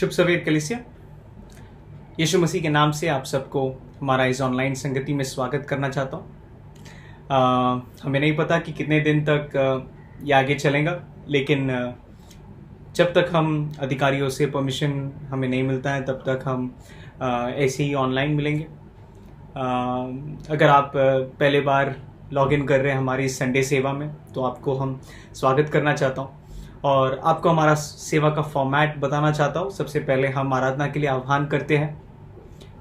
शुभ सवेर कलीसिया। यीशु मसीह के नाम से आप सबको हमारा इस ऑनलाइन संगति में स्वागत करना चाहता हूँ। हमें नहीं पता कि कितने दिन तक ये आगे चलेगा, लेकिन जब तक हम अधिकारियों से परमिशन हमें नहीं मिलता है तब तक हम ऐसे ही ऑनलाइन मिलेंगे। अगर आप पहले बार लॉगिन कर रहे हैं हमारी संडे सेवा में तो आपको हम स्वागत करना चाहता हूँ और आपको हमारा सेवा का फॉर्मेट बताना चाहता हूँ। सबसे पहले हम आराधना के लिए आह्वान करते हैं,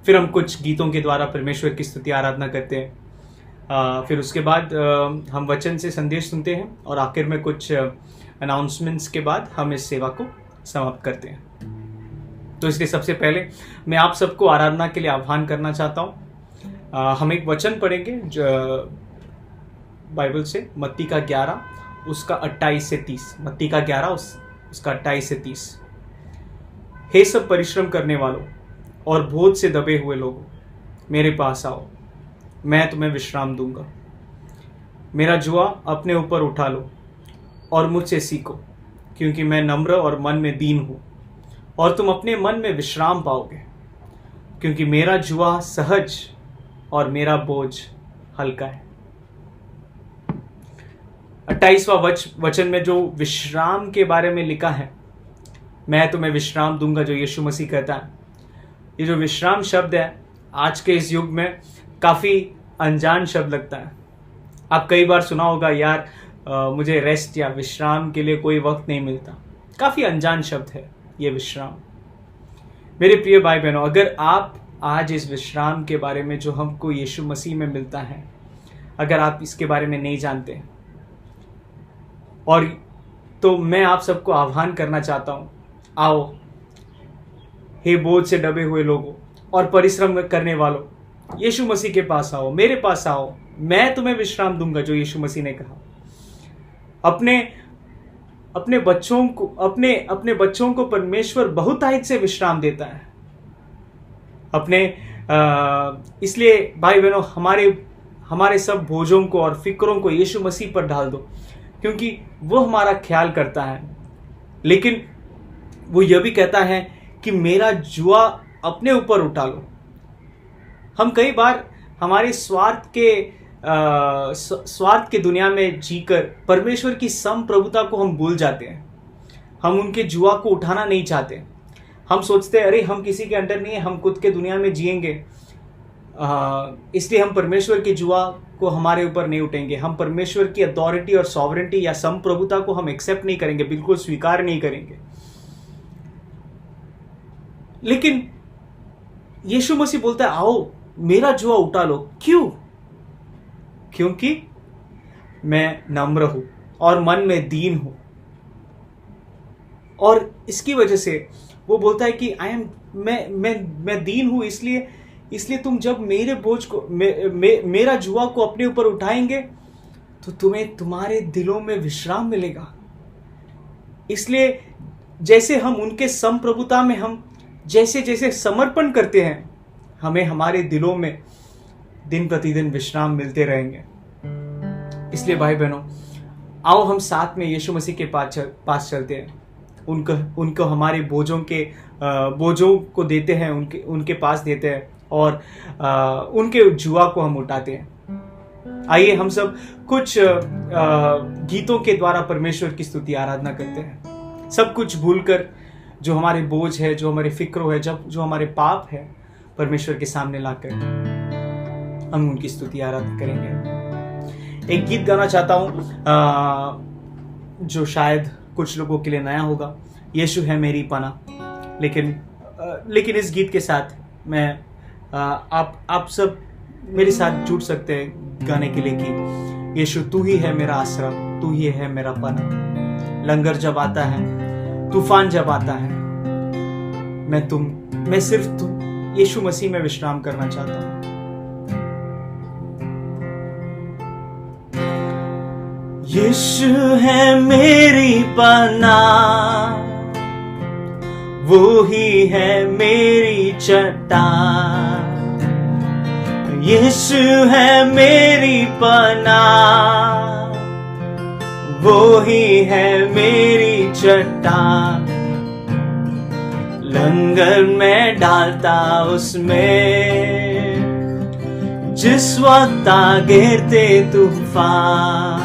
फिर हम कुछ गीतों के द्वारा परमेश्वर की स्तुति आराधना करते हैं, फिर उसके बाद हम वचन से संदेश सुनते हैं और आखिर में कुछ अनाउंसमेंट्स के बाद हम इस सेवा को समाप्त करते हैं। तो इसलिए सबसे पहले मैं आप सबको आराधना के लिए आह्वान करना चाहता हूँ। हम एक वचन पढ़ेंगे जो बाइबल से मत्ती का 11 उसका 28 से 30। मत्ती का 11 उसका 28 से 30। हे सब परिश्रम करने वालों और बोझ से दबे हुए लोगों, मेरे पास आओ, मैं तुम्हें विश्राम दूंगा। मेरा जुआ अपने ऊपर उठा लो और मुझसे सीखो, क्योंकि मैं नम्र और मन में दीन हूं, और तुम अपने मन में विश्राम पाओगे। क्योंकि मेरा जुआ सहज और मेरा बोझ हल्का है। 28वां वचन में जो विश्राम के बारे में लिखा है, मैं तुम्हें विश्राम दूंगा, जो यीशु मसीह कहता है, ये जो विश्राम शब्द है आज के इस युग में काफ़ी अनजान शब्द लगता है। आप कई बार सुना होगा, यार मुझे रेस्ट या विश्राम के लिए कोई वक्त नहीं मिलता। काफ़ी अनजान शब्द है ये विश्राम। मेरे प्रिय भाई बहनों, अगर आप आज इस विश्राम के बारे में जो हमको यीशु मसीह में मिलता है, अगर आप इसके बारे में नहीं जानते और तो मैं आप सबको आह्वान करना चाहता हूँ, आओ हे बोझ से दबे हुए लोगों और परिश्रम करने वालों, यीशु मसीह के पास आओ, मेरे पास आओ, मैं तुम्हें विश्राम दूंगा, जो यीशु मसीह ने कहा। अपने बच्चों को परमेश्वर बहुतायत से विश्राम देता है। इसलिए भाई बहनों, हमारे सब बोझों को और फिक्रों को यीशु मसीह पर डाल दो, क्योंकि वो हमारा ख्याल करता है। लेकिन वो यह भी कहता है कि मेरा जुआ अपने ऊपर उठा लो। हम कई बार हमारे स्वार्थ के दुनिया में जीकर परमेश्वर की संप्रभुता को हम भूल जाते हैं। हम उनके जुआ को उठाना नहीं चाहते। हम सोचते हैं, अरे हम किसी के अंडर नहीं है, हम खुद के दुनिया में जिएंगे, इसलिए हम परमेश्वर की जुआ को हमारे ऊपर नहीं उठेंगे। हम परमेश्वर की अथॉरिटी और सॉवरेंटी या संप्रभुता को हम एक्सेप्ट नहीं करेंगे, बिल्कुल स्वीकार नहीं करेंगे। लेकिन यीशु मसीह बोलता है, आओ मेरा जुआ उठा लो। क्यों? क्योंकि मैं नम्र हूं और मन में दीन हूं। और इसकी वजह से वो बोलता है कि मैं दीन हूं, इसलिए तुम जब मेरे बोझ को मेरा जुआ को अपने ऊपर उठाएंगे तो तुम्हें तुम्हारे दिलों में विश्राम मिलेगा। इसलिए जैसे हम उनके संप्रभुता में हम जैसे जैसे समर्पण करते हैं, हमें हमारे दिलों में दिन प्रतिदिन विश्राम मिलते रहेंगे। इसलिए भाई बहनों, आओ हम साथ में यीशु मसीह के पास चलते हैं। उनको हमारे बोझों को देते हैं, उनके पास देते हैं और उनके जुआ को हम उठाते हैं। आइए हम सब कुछ गीतों के द्वारा परमेश्वर की स्तुति आराधना करते हैं, सब कुछ भूलकर, जो हमारे बोझ है, जो हमारे फिक्र है, जो हमारे पाप है, परमेश्वर के सामने लाकर हम उनकी स्तुति आराधना करेंगे। एक गीत गाना चाहता हूँ जो शायद कुछ लोगों के लिए नया होगा, यीशु है मेरी पनाह। लेकिन इस गीत के साथ मैं आप सब मेरे साथ जुड़ सकते हैं गाने के लिए कि यीशु तू ही है मेरा आश्रय, तू ही है मेरा पनाह। लंगर जब आता है, तूफान जब आता है, मैं सिर्फ यीशु मसीह में विश्राम करना चाहता हूं। यीशु है मेरी पनाह, वो ही है मेरी चट्टान। यीशु है मेरी पनाह, वो ही है मेरी चट्टान। लंगर में डालता उसमें, जिस वक्त आ गिरते तूफान।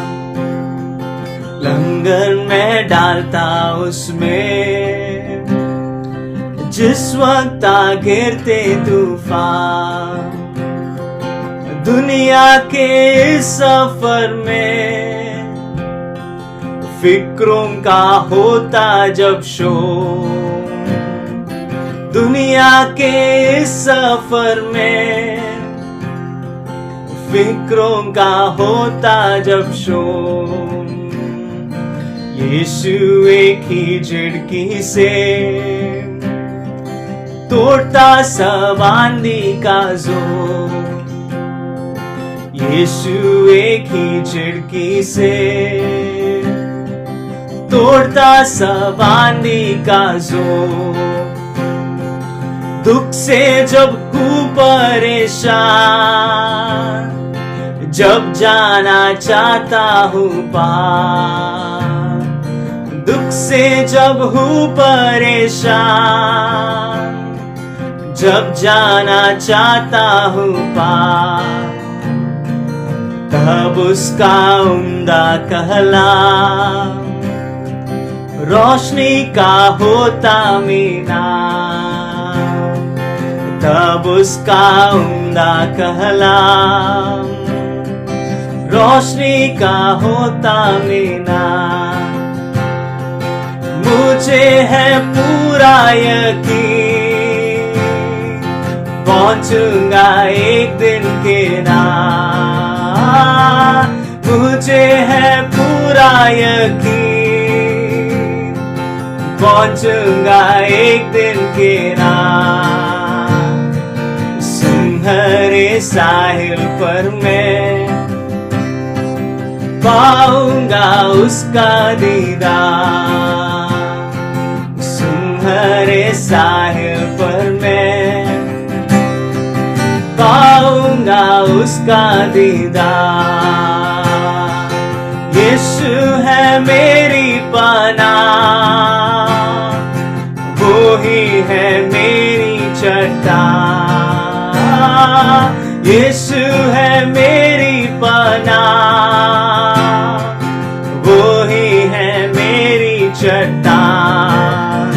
लंगर में डालता उसमें, जिस वक्त आ गिरते तूफान। दुनिया के इस सफर में फिक्रों का होता जब शोर। दुनिया के इस सफर में फिक्रों का होता जब शोर। यीशु एक ही झिड़की से तोड़ता सब आंधी का जोर। यीशु एक ही झिड़की से तोड़ता सब आंधी का जोर। दुख से जब हूँ परेशान, जब जाना चाहता हूँ पार। दुख से जब हूँ परेशान, जब जाना चाहता हूँ पार। तब उसका उम्दा कहलाम रोशनी का होता मीनार। तब उसका उम्दा कहलाम रोशनी का होता मीनार। मुझे है पूरा यकीन, पहुंचूंगा एक दिन के नाम। मुझे है पूरा यकीन, पहुंचूंगा एक दिन के नाम। सुनहरे साहिल पर मैं पाऊंगा उसका दीदार। सुनहरे साहिल पर मैं पाऊंगा उसका दीदार। यीशु है मेरी पनाह, वो ही है मेरी चट्टान। यीशु है मेरी पनाह, वो ही है मेरी चट्टान।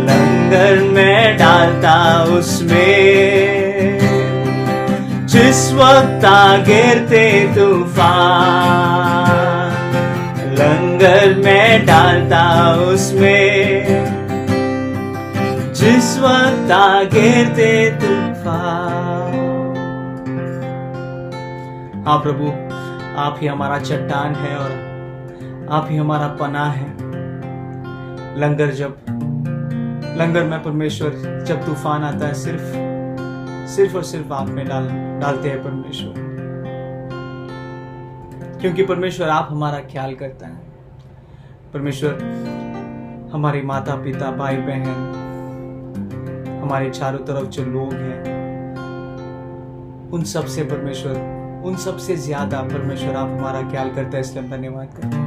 लंगर में डालता उसमें, जिस वक्त आ गिरते तूफान। लंगर में डालता उसमें, जिस वक्त आ गिरते तूफान। हाँ प्रभु, आप ही हमारा चट्टान है और आप ही हमारा पनाह है। लंगर में परमेश्वर जब तूफान आता है, सिर्फ और सिर्फ आप में डालते हैं परमेश्वर। क्योंकि परमेश्वर आप हमारा ख्याल करता है। परमेश्वर हमारे माता पिता भाई बहन, हमारे चारों तरफ जो लोग हैं, उन सब से परमेश्वर, उन सब से ज्यादा परमेश्वर आप हमारा ख्याल करता है। इसलिए हम धन्यवाद करते हैं।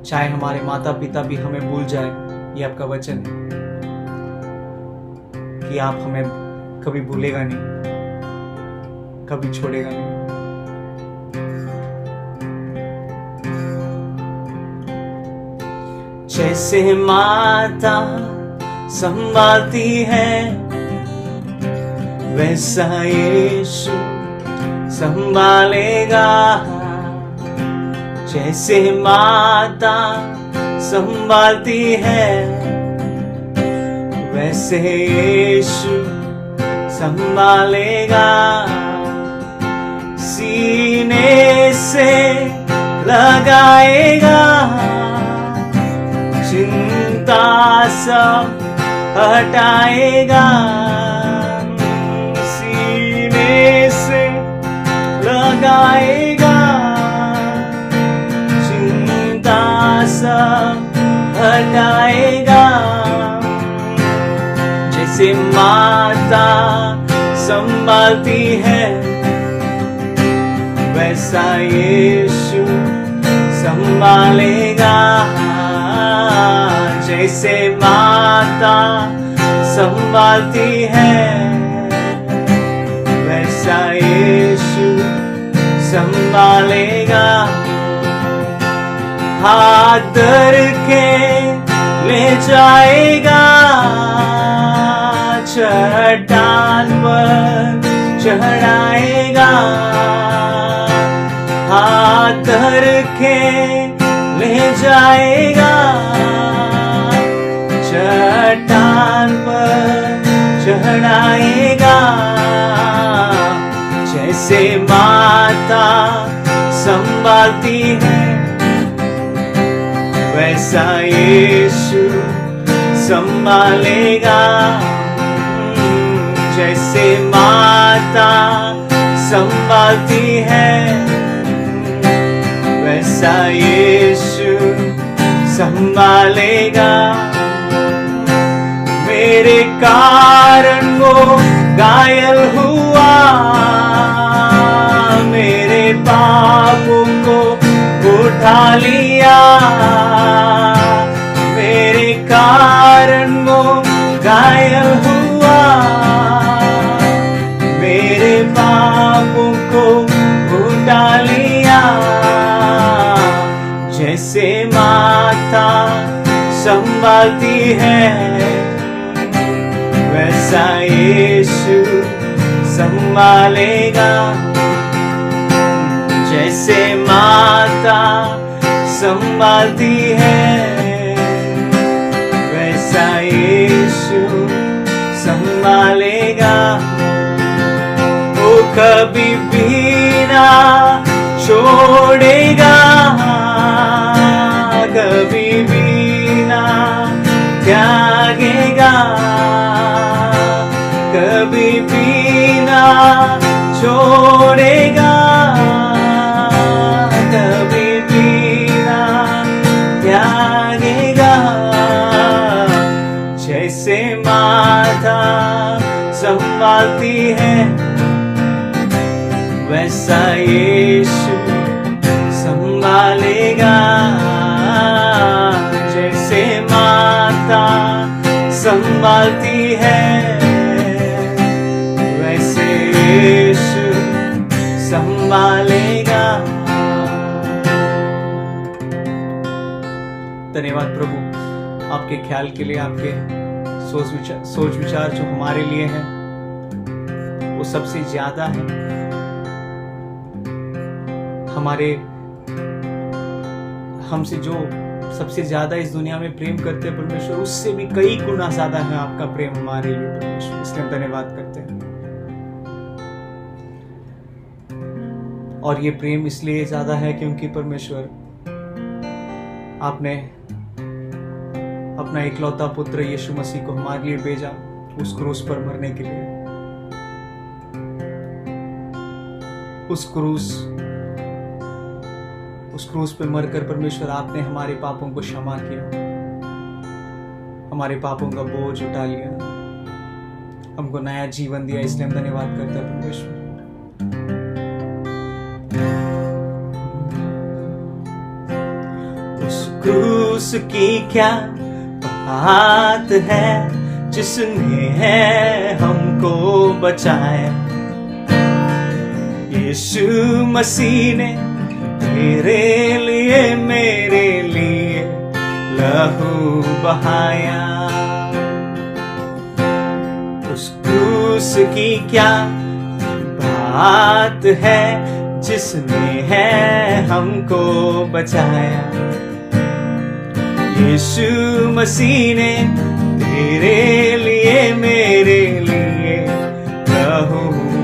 चाहे हमारे माता पिता भी हमें भूल जाए, ये आपका वचन है कि आप हमें कभी भूलेगा नहीं, कभी छोड़ेगा नहीं। जैसे माता संभालती है, वैसा यीशु संभालेगा। जैसे माता संभालती है, वैसे यीशु संभालेगा। सीने से लगाएगा, चिंता सब हटाएगा। सीने से लगाएगा, चिंता सब हटाएगा। जैसे माता संभालती है, वैसा यीशु संभालेगा। जैसे माता संभालती है वैसा यीशु संभालेगा। हाथ धर के ले जाएगा, चट्टान पर चढ़ाएगा। हाथ धर के ले जाएगा, चट्टान पर चढ़ाएगा। जैसे माता संभालती है वैसा यीशु संभालेगा। जैसे माता संभालती है वैसा यीशु संभालेगा। मेरे कारण वो घायल हुआ, मेरे पापों को उठा लिया। मेरे कारण वो घायल हुआ, मेरे पापों को उठा लिया। जैसे माता संभालती है वैसा यीशु संभालेगा। जैसे माता संभालती है वैसा यीशु संभालेगा। वो कभी भी ना छोड़ेगा, कभी भी ना त्यागेगा, कभी भी ना छोड़ेगा, कभी भी ना त्यागेगा। जैसे माता संभालती है वैसा यीशु संभालेगा। जैसे माता संभालती है वैसे यीशु संभालेगा। धन्यवाद प्रभु आपके ख्याल के लिए, आपके सोच विचार जो हमारे लिए हैं वो सबसे ज्यादा है। हमसे जो सबसे ज्यादा इस दुनिया में प्रेम करते हैं परमेश्वर, उससे भी कई गुना ज्यादा है आपका प्रेम हमारे लिए परमेश्वर। इसलिए हम धन्यवाद करते हैं। और ये प्रेम इसलिए ज्यादा है क्योंकि परमेश्वर आपने अपना इकलौता पुत्र यीशु मसीह को हमारे लिए भेजा उस क्रूस पर मरने के लिए। उस क्रूस पे मरकर परमेश्वर आपने हमारे पापों को क्षमा किया, हमारे पापों का बोझ उठा लिया, हमको नया जीवन दिया। इसलिए हम धन्यवाद करते हैं परमेश्वर। उस क्रूस की क्या बात है जिसने है हमको बचाया। यीशु मसीह ने तेरे लिए मेरे लिए लहू बहाया। उस क्रूस की क्या बात है जिसने है हमको बचाया। यीशु मसीह ने तेरे लिए मेरे लिए लहू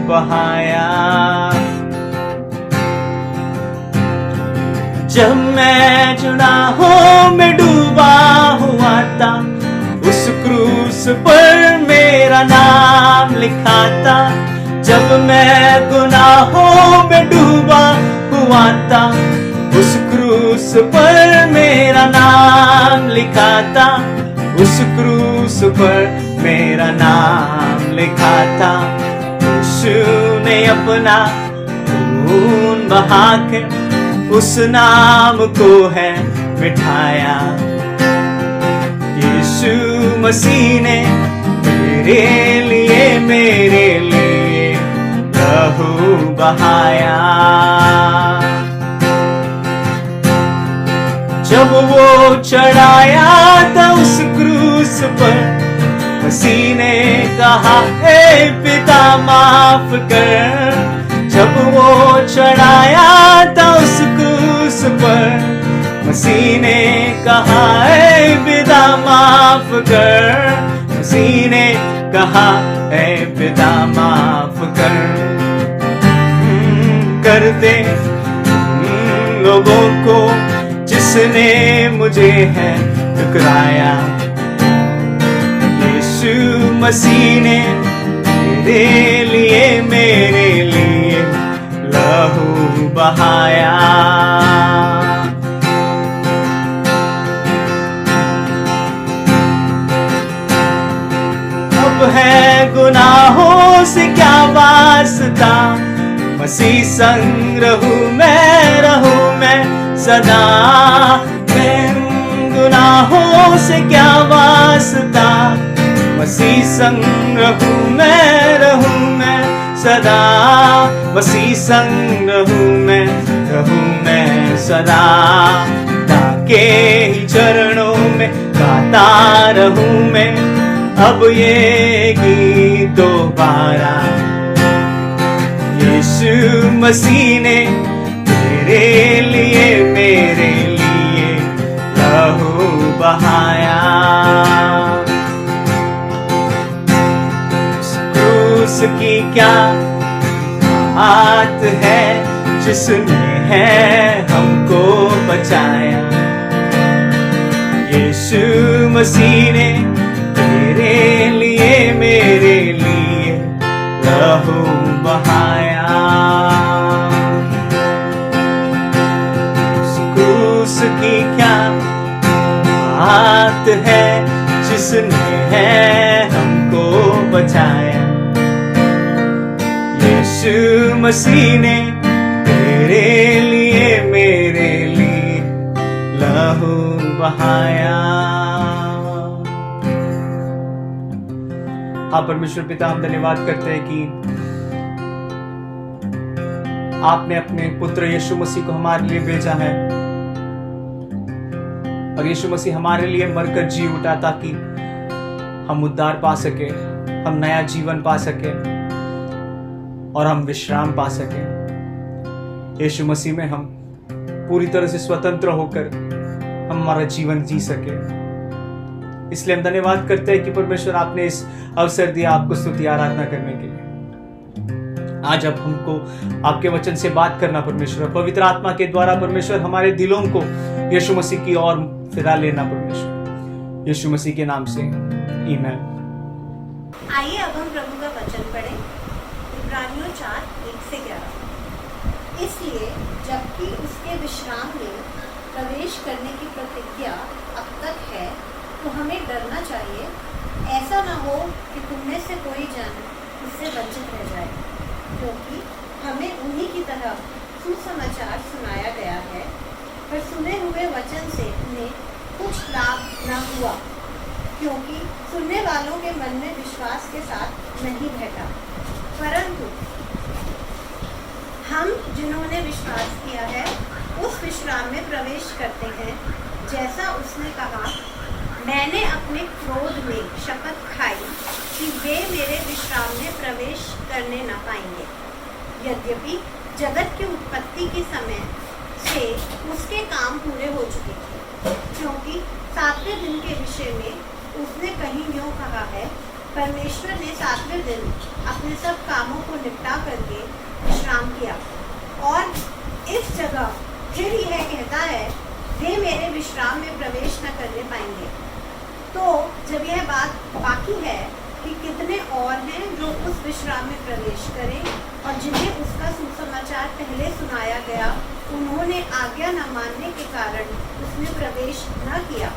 बहाया। जब मैं गुनाहों में डूबा हुआ था, उस क्रूस पर मेरा नाम लिखा था। जब मैं गुनाहों में डूबा हुआ था, उस क्रूस पर मेरा नाम लिखा था। उस क्रूस पर मेरा नाम लिखा था। यीशु ने अपना खून बहा के उस नाम को है मिठाया। यीशु मसीह ने मेरे लिए लहू बहाया। जब वो चढ़ाया था उस क्रूस पर, मसीह ने कहा ए पिता माफ कर। जब वो चढ़ाया था उस क्रूस पर, मसीह ने कहा ए पिता माफ कर। मसीह ने कहा ए पिता माफ कर दे लोगों को जिसने मुझे है ठुकराया। यीशु मसीह ने मेरे लिए लहू बहाया। अब है गुनाहों से क्या वास्ता, मसीह संग रहूं मैं सदा। मैं गुनाहों से क्या वास्ता, मसीह संग रहूं मैं सदा। मसीह संग रहूं मैं सदा। ताके ही चरणों में गाता रहूं मैं अब ये गीत दोबारा। यीशु मसीह ने मेरे लिए लहू बहाया। क्रूस की क्या बात है जिसने है हमको बचाया। यीशु मसीह ने मेरे लिए लहू बहाया। क्रूस की क्या बात है जिसने है हमको बचाया। यीशु मसीह ने मेरे लिए लहू बहाया। हाँ परमेश्वर पिता, हम धन्यवाद करते हैं कि आपने अपने पुत्र यीशु मसीह को हमारे लिए भेजा है, और यीशु मसीह हमारे लिए मरकर जी उठा ताकि हम उद्धार पा सके, हम नया जीवन पा सके और हम विश्राम पा सके। यीशु मसीह में हम पूरी तरह से स्वतंत्र होकर हम हमारा जीवन जी सके। इसलिए हम धन्यवाद करते हैं कि परमेश्वर आपने इस अवसर दिया आपको स्तुति आराधना करने के लिए। आज अब हमको आपके वचन से बात करना परमेश्वर, पवित्र आत्मा के द्वारा परमेश्वर हमारे दिलों को यीशु मसीह की ओर फिरा लेना परमेश्वर, यीशु मसीह के नाम से आमीन। आइए अब हम प्रभु का वचन पढ़ें। इब्रानियों 4:1-11। इसलिए जबकि उसके विश्राम में प्रवेश करने की प्रतिज्ञा अब तक है, तो हमें डरना चाहिए, ऐसा ना हो कि तुमने से कोई जन इससे वंचित रह जाए, क्योंकि हमें उन्हीं की तरह सुसमाचार सुनाया गया है, पर सुने हुए वचन से उन्हें कुछ लाभ न हुआ, क्योंकि सुनने वालों के मन में विश्वास के साथ नहीं बैठा। परंतु हम जिन्होंने विश्वास किया है उस विश्राम में प्रवेश करते हैं, जैसा उसने कहा, मैंने अपने क्रोध में शपथ खाई कि वे मेरे विश्राम में प्रवेश करने न पाएंगे। यद्यपि जगत की उत्पत्ति के समय से उसके काम पूरे हो चुके थे, क्योंकि 7वें दिन के विषय में उसने कहीं यूँ कहा है, परमेश्वर ने 7वें दिन अपने सब कामों को निपटा करके विश्राम किया। और इस जगह फिर यह कहता है, वे मेरे विश्राम में प्रवेश न करने पाएंगे। तो जब यह बात बाकी है कि कितने और हैं जो उस विश्राम में प्रवेश करें, और जिन्हें उसका सुसमाचार पहले सुनाया गया, उन्होंने आज्ञा न मानने के कारण उसमें प्रवेश न किया।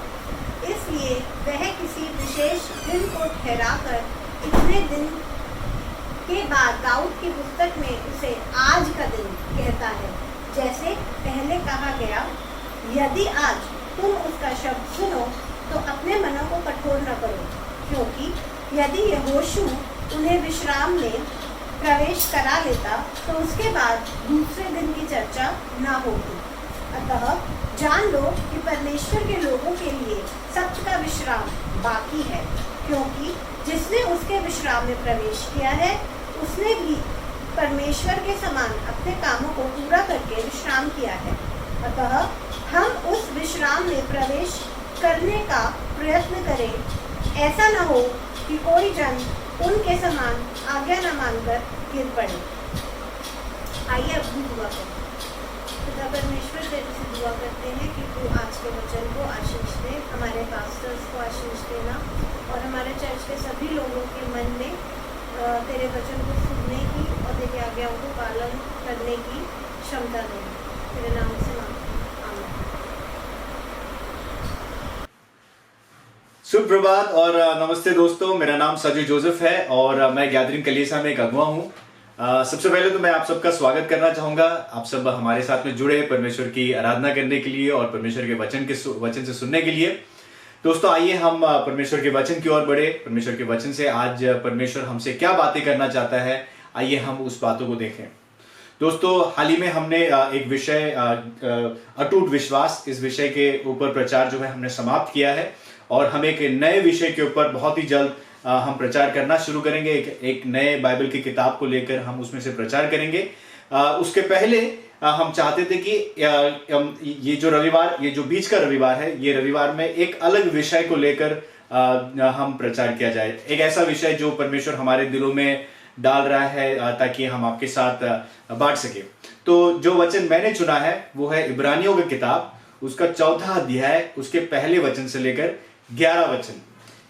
इसलिए वह किसी विशेष दिन को ठहराकर इतने दिन के बाद दाऊद की पुस्तक में उसे आज का दिन कहता है। जैसे पहले कहा गया, यदि आज तुम उसका शब्द सुनो तो अपने मनों को कठोर न करो, क्योंकि यदि यहोशू उन्हें विश्राम में प्रवेश करा लेता तो उसके बाद दूसरे दिन की चर्चा न होती। अतः जान लो कि परमेश्वर के लोगों के लिए सब्त का विश्राम बाकी है, क्योंकि जिसने उसके विश्राम में प्रवेश किया है उसने भी परमेश्वर के समान अपने कामों को पूरा करके विश्राम किया है। अतः हम उस विश्राम में प्रवेश करने का प्रयत्न करें, ऐसा न हो कि कोई जन उनके समान आज्ञा न मानकर गिर पड़े। आइए अपनी दुआ करें। खुदा परमेश्वर तेरे से दुआ करते हैं कि तू आज के वचन को आशीष दे, हमारे पास्टर्स को आशीष देना और हमारे चर्च के सभी लोगों के मन में तेरे वचन को सुनने की और तेरी आज्ञाओं को पालन करने की क्षमता देना। तेरे नाम से मांगते, आमीन। सुप्रभात और नमस्ते दोस्तों, मेरा नाम सजू जोसेफ है और मैं गैदरिंग कलीसिया में एक अगुआ हूँ। सबसे पहले तो मैं आप सबका स्वागत करना चाहूंगा। आप सब हमारे साथ में जुड़े परमेश्वर की आराधना करने के लिए और परमेश्वर के वचन से सुनने के लिए। दोस्तों आइए हम परमेश्वर के वचन की ओर बढ़े। परमेश्वर के वचन से आज परमेश्वर हमसे क्या बातें करना चाहता है, आइए हम उस बातों को देखें। दोस्तों हाल ही में हमने एक विषय अटूट विश्वास, इस विषय के ऊपर प्रचार जो है हमने समाप्त किया है और हम एक नए विषय के ऊपर बहुत ही जल्द हम प्रचार करना शुरू करेंगे। एक नए बाइबल की किताब को लेकर हम उसमें से प्रचार करेंगे। उसके पहले हम चाहते थे कि ये जो रविवार, ये जो बीच का रविवार है, ये रविवार में एक अलग विषय को लेकर हम प्रचार किया जाए। एक ऐसा विषय जो परमेश्वर हमारे दिलों में डाल रहा है ताकि हम आपके साथ बांट सके। तो जो वचन मैंने चुना है वो है इब्रानियों की किताब, उसका 4था अध्याय, उसके पहले वचन से लेकर 11 वचन।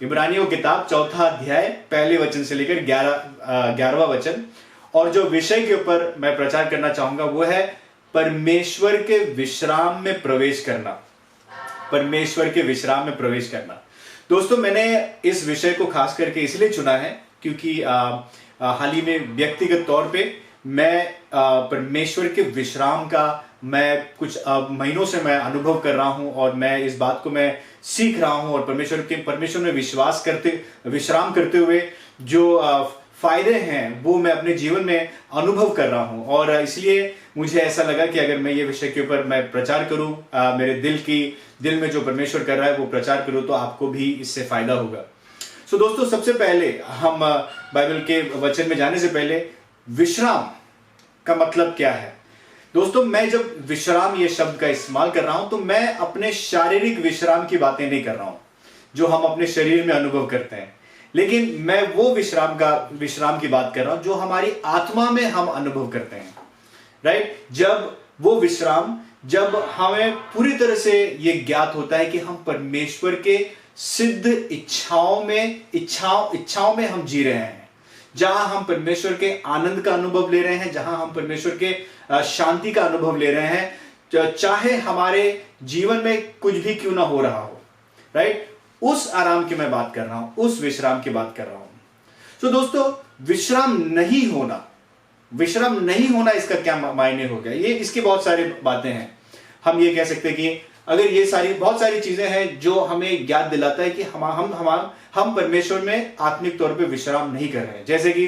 इब्रानियों की किताब 4था अध्याय, पहले वचन से लेकर 11वां वचन। और जो विषय के ऊपर मैं प्रचार करना चाहूंगा वो है परमेश्वर के विश्राम में प्रवेश करना। परमेश्वर के विश्राम में प्रवेश करना। दोस्तों मैंने इस विषय को खास करके इसलिए चुना है क्योंकि हाल ही में व्यक्तिगत तौर पे मैं परमेश्वर के विश्राम का मैं कुछ महीनों से मैं अनुभव कर रहा हूं और मैं इस बात को मैं सीख रहा हूं और परमेश्वर में विश्राम करते हुए जो फायदे हैं वो मैं अपने जीवन में अनुभव कर रहा हूं। और इसलिए मुझे ऐसा लगा कि अगर मैं ये विषय के ऊपर मैं प्रचार करूं, मेरे दिल में जो परमेश्वर कर रहा है वो प्रचार करूं, तो आपको भी इससे फायदा होगा। सो दोस्तों सबसे पहले हम बाइबल के वचन में जाने से पहले विश्राम का मतलब क्या है। दोस्तों मैं जब विश्राम ये शब्द का इस्तेमाल कर रहा हूं तो मैं अपने शारीरिक विश्राम की बातें नहीं कर रहा हूं जो हम अपने शरीर में अनुभव करते हैं, लेकिन मैं वो विश्राम की बात कर रहा हूं जो हमारी आत्मा में हम अनुभव करते हैं। राइट? जब वो विश्राम, जब हमें पूरी तरह से ये ज्ञात होता है कि हम परमेश्वर के सिद्ध इच्छाओं में हम जी रहे हैं, जहां हम परमेश्वर के आनंद का अनुभव ले रहे हैं, जहां हम परमेश्वर के शांति का अनुभव ले रहे हैं, चाहे हमारे जीवन में कुछ भी क्यों ना हो रहा हो। राइट? उस आराम की मैं बात कर रहा हूं, उस विश्राम की बात कर रहा हूं। तो दोस्तों विश्राम नहीं होना इसका क्या मायने हो गया? ये इसकी बहुत सारी बातें हैं। हम ये कह सकते हैं कि अगर ये बहुत सारी चीजें हैं जो हमें याद दिलाता है कि हम परमेश्वर में आत्मिक तौर पे विश्राम नहीं कर रहे हैं। जैसे कि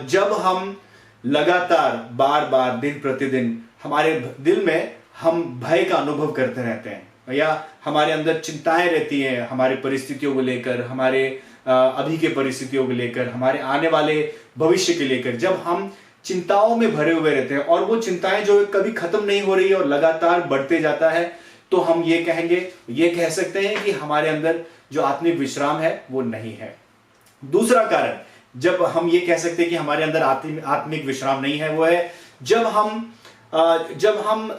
जब हम लगातार बार दिन प्रतिदिन हमारे दिल में हम भय का अनुभव करते रहते हैं या हमारे अंदर चिंताएं रहती हैं हमारे परिस्थितियों को लेकर, हमारे अभी के परिस्थितियों को लेकर, हमारे आने वाले भविष्य के लेकर, जब हम चिंताओं में भरे हुए रहते हैं और वो चिंताएं जो कभी खत्म नहीं हो रही है और लगातार बढ़ते जाता है, तो हम ये कह सकते हैं कि हमारे अंदर जो आत्मिक विश्राम है वो नहीं है। दूसरा कारण जब हम ये कह सकते हैं कि हमारे अंदर आत्मिक विश्राम नहीं है वो है जब हम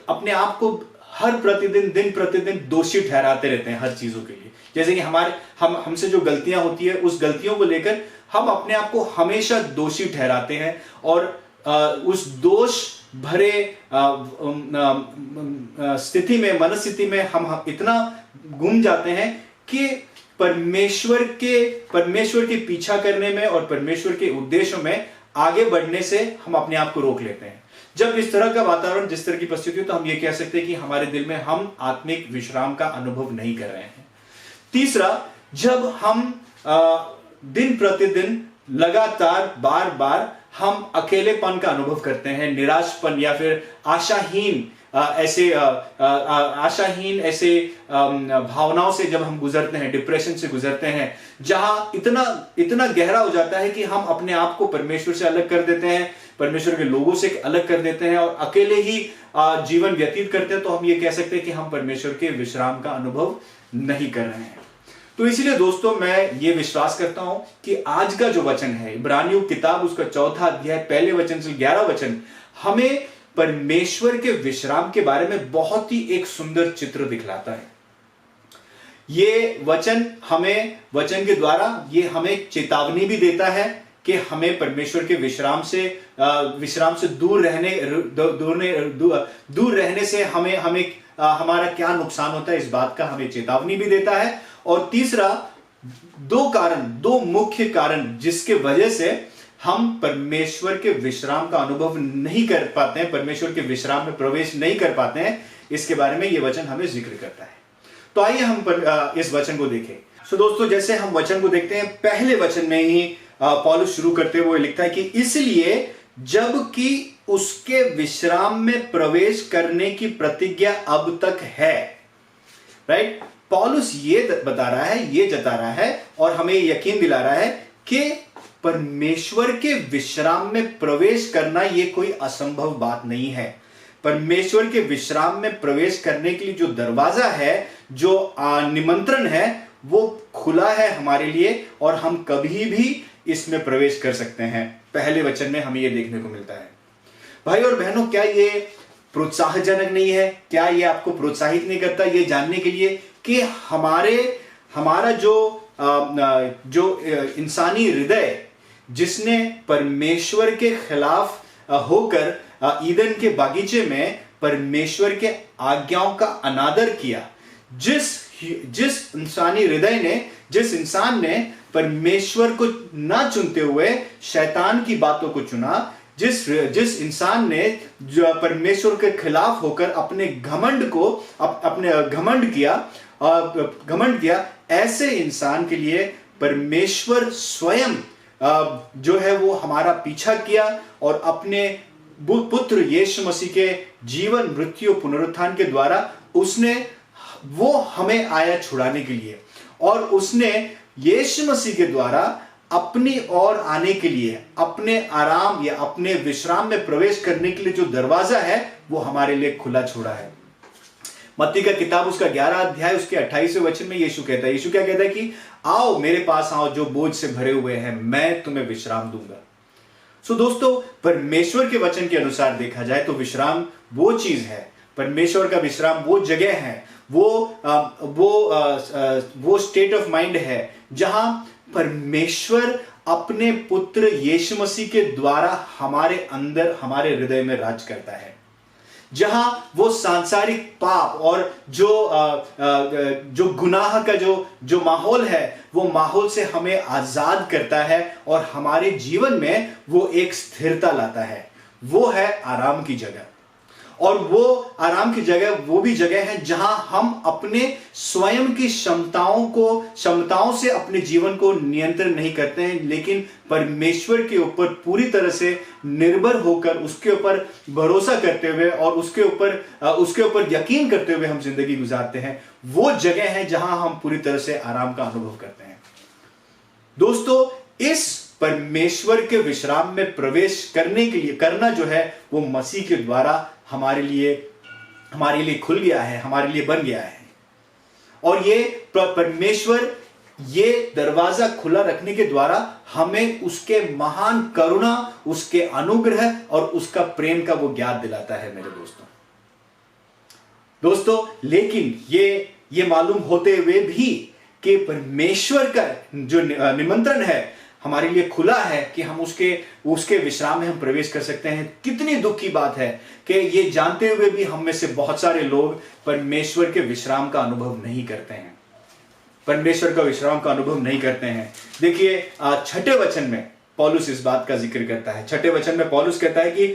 अपने आप को हर दिन प्रतिदिन दोषी ठहराते रहते हैं हर चीजों के लिए। जैसे कि हमसे जो गलतियां होती है उस गलतियों को लेकर हम अपने आप को हमेशा दोषी ठहराते हैं और उस दोष भरे मनस्थिति में हम इतना गुम जाते हैं कि परमेश्वर के पीछा करने में और परमेश्वर के उद्देश्यों में आगे बढ़ने से हम अपने आप को रोक लेते हैं। जब इस तरह का वातावरण, जिस तरह की परिस्थिति हो, तो हम ये कह सकते हैं कि हमारे दिल में हम आत्मिक विश्राम का अनुभव नहीं कर रहे हैं। तीसरा, जब हम दिन प्रतिदिन लगातार बार बार हम अकेलेपन का अनुभव करते हैं, निराशपन या फिर आशाहीन ऐसे भावनाओं से जब हम गुजरते हैं, डिप्रेशन से गुजरते हैं, जहां इतना गहरा हो जाता है कि हम अपने आप को परमेश्वर से अलग कर देते हैं, परमेश्वर के लोगों से अलग कर देते हैं और अकेले ही जीवन व्यतीत करते हैं, तो हम ये कह सकते हैं कि हम परमेश्वर के विश्राम का अनुभव नहीं कर रहे हैं। तो इसलिए दोस्तों, मैं ये विश्वास करता हूं कि आज का जो वचन है, इब्रानियों किताब उसका 4 अध्याय पहले वचन से 11 वचन हमें परमेश्वर के विश्राम के बारे में बहुत ही एक सुंदर चित्र दिखलाता है। ये वचन के द्वारा ये हमें चेतावनी भी देता है कि हमें परमेश्वर के विश्राम से दूर रहने से हमारा क्या नुकसान होता है, इस बात का हमें चेतावनी भी देता है। और तीसरा, दो मुख्य कारण जिसके वजह से हम परमेश्वर के विश्राम का अनुभव नहीं कर पाते हैं, परमेश्वर के विश्राम में प्रवेश नहीं कर पाते हैं, इसके बारे में यह वचन हमें जिक्र करता है। तो आइए हम इस वचन को देखें। सो दोस्तों, जैसे हम वचन को देखते हैं, पहले वचन में ही पौलुस शुरू करते हुए लिखता है कि इसलिए जबकि उसके विश्राम में प्रवेश करने की प्रतिज्ञा अब तक है, राइट। पौलुस ये बता रहा है, ये जता रहा है और हमें यकीन दिला रहा है कि परमेश्वर के विश्राम में प्रवेश करना यह कोई असंभव बात नहीं है। परमेश्वर के विश्राम में प्रवेश करने के लिए जो दरवाजा है, जो निमंत्रण है, वो खुला है हमारे लिए और हम कभी भी इसमें प्रवेश कर सकते हैं। पहले वचन में हमें यह देखने को मिलता है। भाई और बहनों, क्या ये प्रोत्साहजनक नहीं है? क्या ये आपको प्रोत्साहित नहीं करता ये जानने के लिए कि हमारा जो इंसानी हृदय जिसने परमेश्वर के खिलाफ होकर ईदन के बागीचे में परमेश्वर के आज्ञाओं का अनादर किया, जिस इंसान ने परमेश्वर को ना चुनते हुए शैतान की बातों को चुना, जिस इंसान ने जो परमेश्वर के खिलाफ होकर अपने घमंड किया, ऐसे इंसान के लिए परमेश्वर स्वयं जो है वो हमारा पीछा किया और अपने पुत्र यीशु मसीह के जीवन, मृत्यु, पुनरुत्थान के द्वारा वो हमें आया छुड़ाने के लिए, और उसने यीशु मसीह के द्वारा अपनी ओर आने के लिए, अपने आराम या अपने विश्राम में प्रवेश करने के लिए जो दरवाजा है वो हमारे लिए खुला छोड़ा है। मत्ती का किताब उसका 11 अध्याय उसके 28वें वचन में यीशु कहता है, यीशु क्या कहता है कि आओ मेरे पास आओ जो बोझ से भरे हुए हैं, मैं तुम्हें विश्राम दूंगा। सो दोस्तों, परमेश्वर के वचन के अनुसार देखा जाए तो विश्राम वो चीज है, परमेश्वर का विश्राम वो जगह है, वो स्टेट ऑफ माइंड है जहां परमेश्वर अपने पुत्र यीशु मसीह के द्वारा हमारे अंदर, हमारे हृदय में राज करता है, जहां वो सांसारिक पाप और जो गुनाह का जो माहौल है, वो माहौल से हमें आजाद करता है और हमारे जीवन में वो एक स्थिरता लाता है। वो है आराम की जगह, और वो आराम की जगह वो भी जगह है जहां हम अपने स्वयं की क्षमताओं से अपने जीवन को नियंत्रण नहीं करते हैं, लेकिन परमेश्वर के ऊपर पूरी तरह से निर्भर होकर, उसके ऊपर भरोसा करते हुए और उसके ऊपर यकीन करते हुए हम जिंदगी गुजारते हैं। वो जगह है जहां हम पूरी तरह से आराम का अनुभव करते हैं। दोस्तों, इस परमेश्वर के विश्राम में प्रवेश करना जो है वो मसीह के द्वारा हमारे लिए खुल गया है, हमारे लिए बन गया है। और ये परमेश्वर ये दरवाजा खुला रखने के द्वारा हमें उसके महान करुणा, उसके अनुग्रह और उसका प्रेम का वो ज्ञान दिलाता है मेरे दोस्तों। लेकिन ये मालूम होते हुए भी कि परमेश्वर का जो निमंत्रण है हमारे लिए खुला है कि हम उसके विश्राम में हम प्रवेश कर सकते हैं। कितनी दुख की बात है कि ये जानते हुए भी हम में से बहुत सारे लोग परमेश्वर के विश्राम का अनुभव नहीं करते हैं, परमेश्वर का विश्राम का अनुभव नहीं करते हैं। देखिए, 6ठे वचन में पौलुस इस बात का जिक्र करता है। 6ठे वचन में पौलुस कहता है कि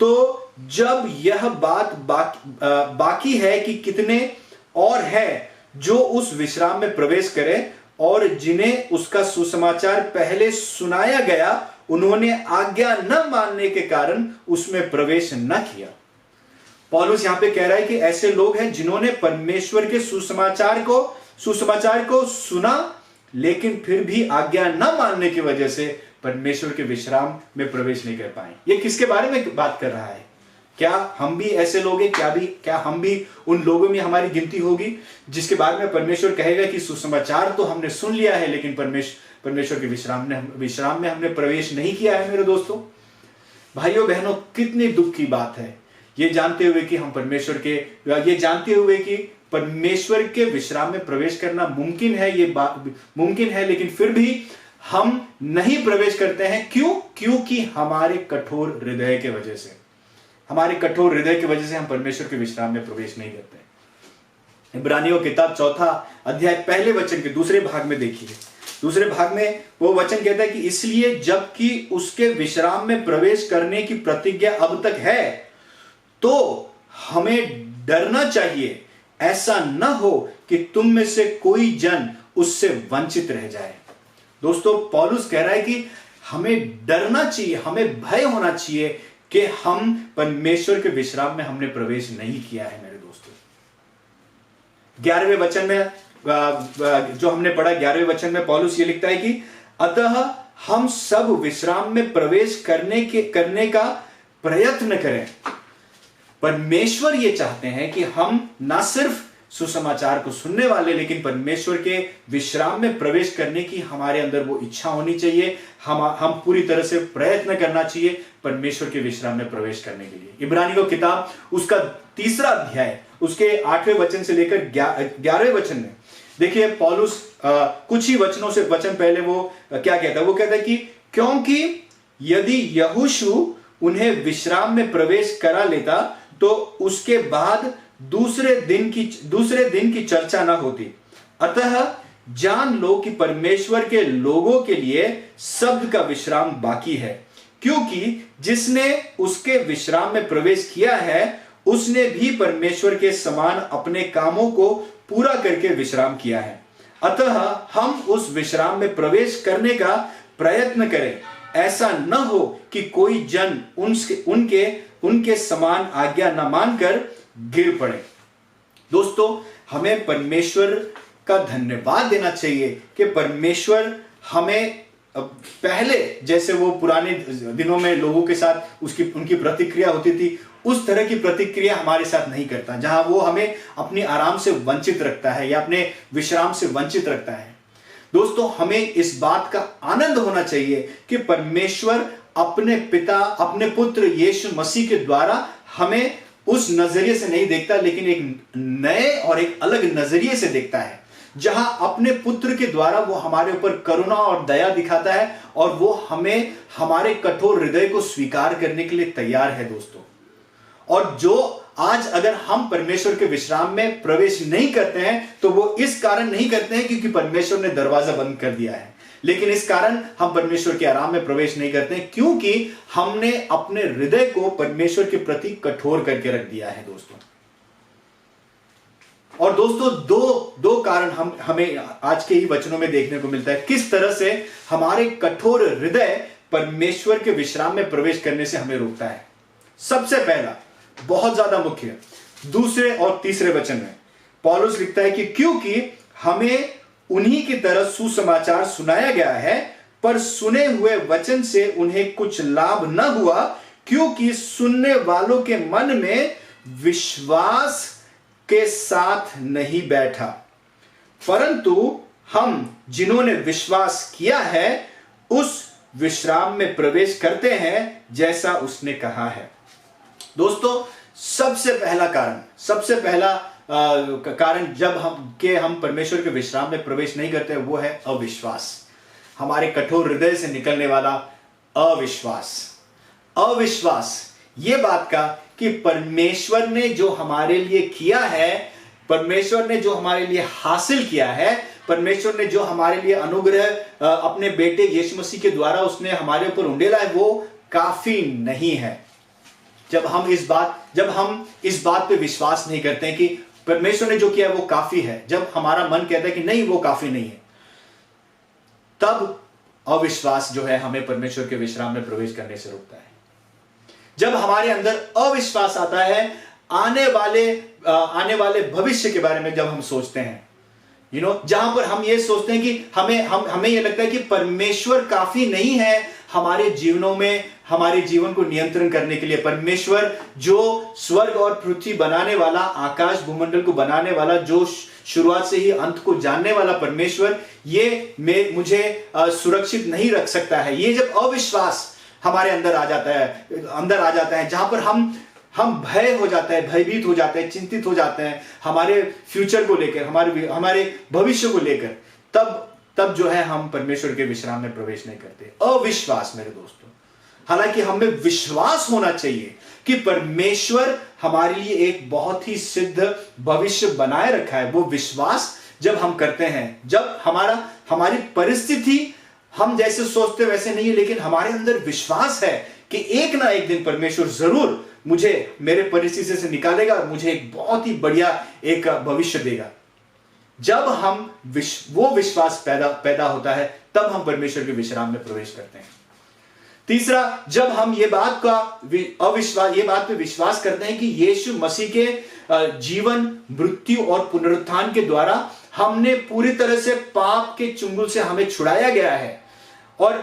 तो जब यह बात बाकी है कि कितने और है जो उस विश्राम में प्रवेश करें, और जिन्हें उसका सुसमाचार पहले सुनाया गया उन्होंने आज्ञा न मानने के कारण उसमें प्रवेश न किया। पौलुस यहां पे कह रहा है कि ऐसे लोग हैं जिन्होंने परमेश्वर के सुसमाचार को सुना, लेकिन फिर भी आज्ञा न मानने की वजह से परमेश्वर के विश्राम में प्रवेश नहीं कर पाए। ये किसके बारे में बात कर रहा है? क्या हम भी ऐसे लोग हैं? क्या हम भी उन लोगों में हमारी गिनती होगी जिसके बारे में परमेश्वर कहेगा कि सुसमाचार तो हमने सुन लिया है, लेकिन परमेश्वर के विश्राम में हमने प्रवेश नहीं किया है? मेरे दोस्तों, भाइयों बहनों, कितनी दुख की बात है ये जानते हुए कि परमेश्वर के विश्राम में प्रवेश करना मुमकिन है, ये बात मुमकिन है, लेकिन फिर भी हम नहीं प्रवेश करते हैं। क्यों? क्योंकि हमारे कठोर हृदय की वजह से हम परमेश्वर के विश्राम में प्रवेश नहीं करते। इब्रानियों किताब 4 अध्याय पहले वचन के दूसरे भाग में देखिए। दूसरे भाग में वो वचन कहता है कि इसलिए जबकि उसके विश्राम में प्रवेश करने की प्रतिज्ञा अब तक है, तो हमें डरना चाहिए, ऐसा न हो कि तुम में से कोई जन उससे वंचित रह जाए। दोस्तों, पौलुस कह रहा है कि हमें डरना चाहिए, हमें भय होना चाहिए कि हम परमेश्वर के विश्राम में हमने प्रवेश नहीं किया है। मेरे दोस्तों, 11वें वचन में जो हमने पढ़ा, 11वें वचन में पौलुस ये लिखता है कि अतः हम सब विश्राम में प्रवेश करने का प्रयत्न करें। परमेश्वर ये चाहते हैं कि हम ना सिर्फ सुसमाचार को सुनने वाले, लेकिन परमेश्वर के विश्राम में प्रवेश करने की हमारे अंदर वो इच्छा होनी चाहिए। हम पूरी तरह से प्रयत्न करना चाहिए परमेश्वर के विश्राम में प्रवेश करने के लिए। इब्रानियों की किताब उसका 3 अध्याय उसके 8वें वचन से लेकर 11वें वचन में देखिए, पौलुस कुछ ही वचन पहले वो क्या कहता है? वो कहता है कि क्योंकि यदि यहोशू उन्हें विश्राम में प्रवेश करा लेता तो उसके बाद दूसरे दिन की चर्चा ना होती। अतः जान लो कि परमेश्वर के लोगों के लिए शब्द का विश्राम बाकी है, क्योंकि जिसने उसके विश्राम में प्रवेश किया है उसने भी परमेश्वर के समान अपने कामों को पूरा करके विश्राम किया है। अतः हम उस विश्राम में प्रवेश करने का प्रयत्न करें, ऐसा न हो कि कोई जन उनके समान आज्ञा न मानकर गिर पड़े। दोस्तों, हमें परमेश्वर का धन्यवाद देना चाहिए कि परमेश्वर हमें पहले जैसे वो पुराने दिनों में लोगों के साथ उनकी प्रतिक्रिया होती थी, उस तरह की प्रतिक्रिया हमारे साथ नहीं करता, जहां वो हमें अपनी आराम से वंचित रखता है या अपने विश्राम से वंचित रखता है। दोस्तों, हमें इस बात का आनंद होना चाहिए कि परमेश्वर अपने पुत्र यीशु मसीह के द्वारा हमें उस नजरिए से नहीं देखता, लेकिन एक नए और एक अलग नजरिए से देखता है, जहां अपने पुत्र के द्वारा वो हमारे ऊपर करुणा और दया दिखाता है और वो हमें हमारे कठोर हृदय को स्वीकार करने के लिए तैयार है। दोस्तों, और जो आज अगर हम परमेश्वर के विश्राम में प्रवेश नहीं करते हैं तो वो इस कारण नहीं करते हैं क्योंकि परमेश्वर ने दरवाजा बंद कर दिया है, लेकिन इस कारण हम परमेश्वर के आराम में प्रवेश नहीं करते हैं क्योंकि हमने अपने हृदय को परमेश्वर के प्रति कठोर करके रख दिया है। दोस्तों, और दोस्तों, दो कारण हमें आज के ही वचनों में देखने को मिलता है किस तरह से हमारे कठोर हृदय परमेश्वर के विश्राम में प्रवेश करने से हमें रोकता है। सबसे पहला, बहुत ज्यादा मुख्य, 2 और 3 वचन में पौलुस लिखता है कि क्योंकि हमें उन्हीं की तरह सुसमाचार सुनाया गया है, पर सुने हुए वचन से उन्हें कुछ लाभ न हुआ, क्योंकि सुनने वालों के मन में विश्वास के साथ नहीं बैठा। परंतु हम जिन्होंने विश्वास किया है उस विश्राम में प्रवेश करते हैं जैसा उसने कहा है। दोस्तों, सबसे पहला कारण जब हम परमेश्वर के विश्राम में प्रवेश नहीं करते वो है अविश्वास। हमारे कठोर हृदय से निकलने वाला अविश्वास ये बात का कि परमेश्वर ने जो हमारे लिए किया है, परमेश्वर ने जो हमारे लिए हासिल किया है, परमेश्वर ने जो हमारे लिए अनुग्रह अपने बेटे यीशु मसीह के द्वारा उसने हमारे ऊपर उंडेला है, वो काफी नहीं है। जब हम इस बात पे विश्वास नहीं करते हैं कि परमेश्वर ने जो किया है वो काफी है, जब हमारा मन कहता है कि नहीं वो काफी नहीं है, तब अविश्वास जो है हमें परमेश्वर के विश्राम में प्रवेश करने से रोकता है। जब हमारे अंदर अविश्वास आता है, आने वाले भविष्य के बारे में जब हम सोचते हैं, जहां पर हम ये सोचते हैं कि हमें ये लगता है कि परमेश्वर काफी नहीं है हमारे जीवनों में, हमारे जीवन को नियंत्रण करने के लिए। परमेश्वर जो स्वर्ग और पृथ्वी बनाने वाला, आकाश भूमंडल को बनाने वाला, जो शुरुआत से ही अंत को जानने वाला परमेश्वर, ये मुझे सुरक्षित नहीं रख सकता है। ये जब अविश्वास हमारे अंदर आ जाता है, जहां पर हम भय हो जाता है, भयभीत हो जाते हैं, चिंतित हो जाते हैं हमारे फ्यूचर को लेकर, हमारे भविष्य को लेकर, तब जो है हम परमेश्वर के विश्राम में प्रवेश नहीं करते। अविश्वास मेरे दोस्तों, हालांकि हमें विश्वास होना चाहिए कि परमेश्वर हमारे लिए एक बहुत ही सिद्ध भविष्य बनाए रखा है। वो विश्वास जब हम करते हैं, जब हमारी परिस्थिति हम जैसे सोचते वैसे नहीं है, लेकिन हमारे अंदर विश्वास है कि एक ना एक दिन परमेश्वर जरूर मुझे मेरे परिस्थिति से निकालेगा और मुझे एक बहुत ही बढ़िया एक भविष्य देगा। जब हम वो विश्वास पैदा होता है, तब हम परमेश्वर के विश्राम में प्रवेश करते हैं। तीसरा, जब हम ये बात पे विश्वास करते हैं कि यीशु मसीह के जीवन, मृत्यु और पुनरुत्थान के द्वारा हमने पूरी तरह से पाप के चुंगल से हमें छुड़ाया गया है और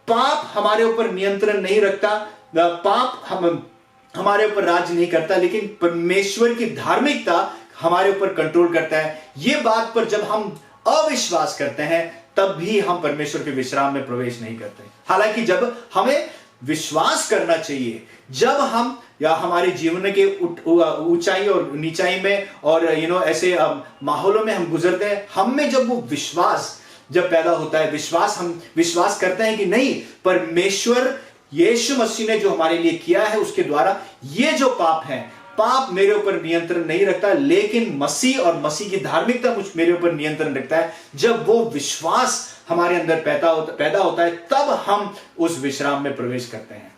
पाप हमारे ऊपर नियंत्रण नहीं रखता, पाप हमारे ऊपर राज नहीं करता, लेकिन परमेश्वर की धार्मिकता हमारे ऊपर कंट्रोल करता है। ये बात पर जब हम अविश्वास करते हैं, तब भी हम परमेश्वर के विश्राम में प्रवेश नहीं करते। हालांकि जब हमें विश्वास करना चाहिए, जब हम या हमारे जीवन के ऊंचाई और नीचाई में और ऐसे माहौलों में हम गुजरते हैं, हम में जब वो विश्वास जब पैदा होता है, हम विश्वास करते हैं कि नहीं, परमेश्वर यीशु मसीह ने जो हमारे लिए किया है उसके द्वारा ये जो पाप मेरे ऊपर नियंत्रण नहीं रखता, लेकिन मसीह और मसीह की धार्मिकता मेरे ऊपर नियंत्रण रखता है। जब वो विश्वास हमारे अंदर पैदा होता है, तब हम उस विश्राम में प्रवेश करते हैं।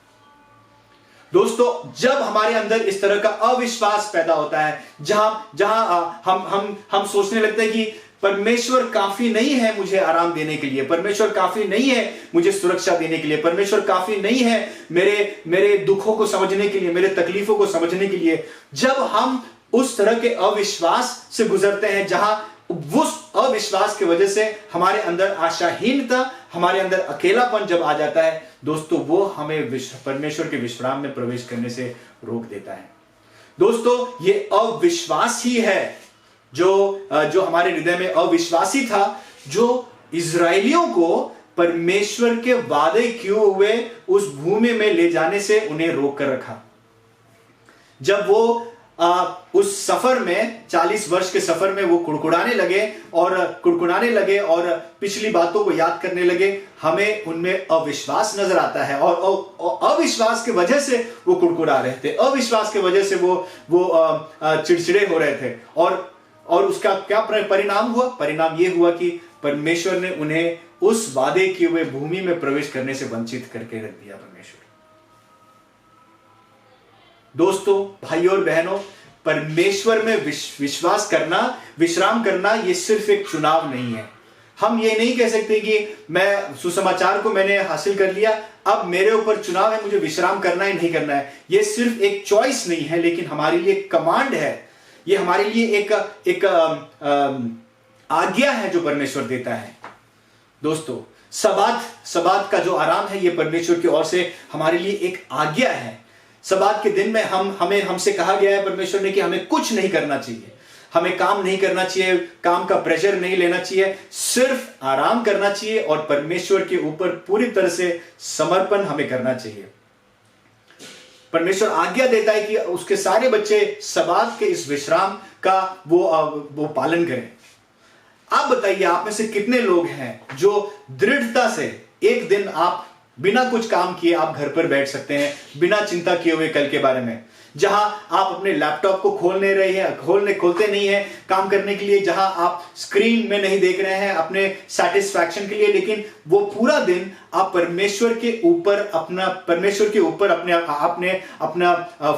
दोस्तों, जब हमारे अंदर इस तरह का अविश्वास पैदा होता है, जहां हम सोचने लगते हैं कि परमेश्वर काफी नहीं है मुझे आराम देने के लिए, परमेश्वर काफी नहीं है मुझे सुरक्षा देने के लिए, परमेश्वर काफी नहीं है मेरे दुखों को समझने के लिए, मेरे तकलीफों को समझने के लिए। जब हम उस तरह के अविश्वास से गुजरते हैं, जहां उस अविश्वास की वजह से हमारे अंदर आशाहीनता, हमारे अंदर अकेलापन जब आ जाता है, दोस्तों, वो हमें परमेश्वर के विश्राम में प्रवेश करने से रोक देता है। दोस्तों, ये अविश्वास ही है जो हमारे हृदय में अविश्वासी था, जो इजरायलियों को परमेश्वर के वादे किए हुए उस भूमि में ले जाने से उन्हें रोक कर रखा। जब वो उस सफर में 40 वर्ष के सफर में वो कुड़कुड़ाने लगे और पिछली बातों को याद करने लगे, हमें उनमें अविश्वास नजर आता है और अविश्वास की वजह से वो कुड़कुड़ा रहे थे, अविश्वास की वजह से वो चिड़चिड़े हो रहे थे। और उसका क्या परिणाम हुआ? परिणाम ये हुआ कि परमेश्वर ने उन्हें उस वादे किए हुए भूमि में प्रवेश करने से वंचित करके रख दिया। परमेश्वर, दोस्तों, भाइयों और बहनों, परमेश्वर में विश्वास करना, विश्राम करना, ये सिर्फ एक चुनाव नहीं है। हम ये नहीं कह सकते कि मैं सुसमाचार को मैंने हासिल कर लिया, अब मेरे ऊपर चुनाव है, मुझे विश्राम करना है नहीं करना है। ये सिर्फ एक चॉइस नहीं है, लेकिन हमारे लिए कमांड है। ये हमारे लिए एक आज्ञा है जो परमेश्वर देता है। दोस्तों, सबात का जो आराम है, ये परमेश्वर की ओर से हमारे लिए एक आज्ञा है। सबात के दिन में हमसे कहा गया है परमेश्वर ने कि हमें कुछ नहीं करना चाहिए, हमें काम नहीं करना चाहिए, काम का प्रेशर नहीं लेना चाहिए, सिर्फ आराम करना चाहिए और परमेश्वर के ऊपर पूरी तरह से समर्पण हमें करना चाहिए। परमेश्वर आज्ञा देता है कि उसके सारे बच्चे सबात के इस विश्राम का वो पालन करें। आप बताइए, आप में से कितने लोग हैं जो दृढ़ता से एक दिन आप बिना कुछ काम किए आप घर पर बैठ सकते हैं, बिना चिंता किए हुए कल के बारे में। जहां आप अपने लैपटॉप को खोलते नहीं है काम करने के लिए, जहां आप स्क्रीन में नहीं देख रहे हैं अपने सेटिस्फैक्शन के लिए, लेकिन वो पूरा दिन आप परमेश्वर के ऊपर आपने अपना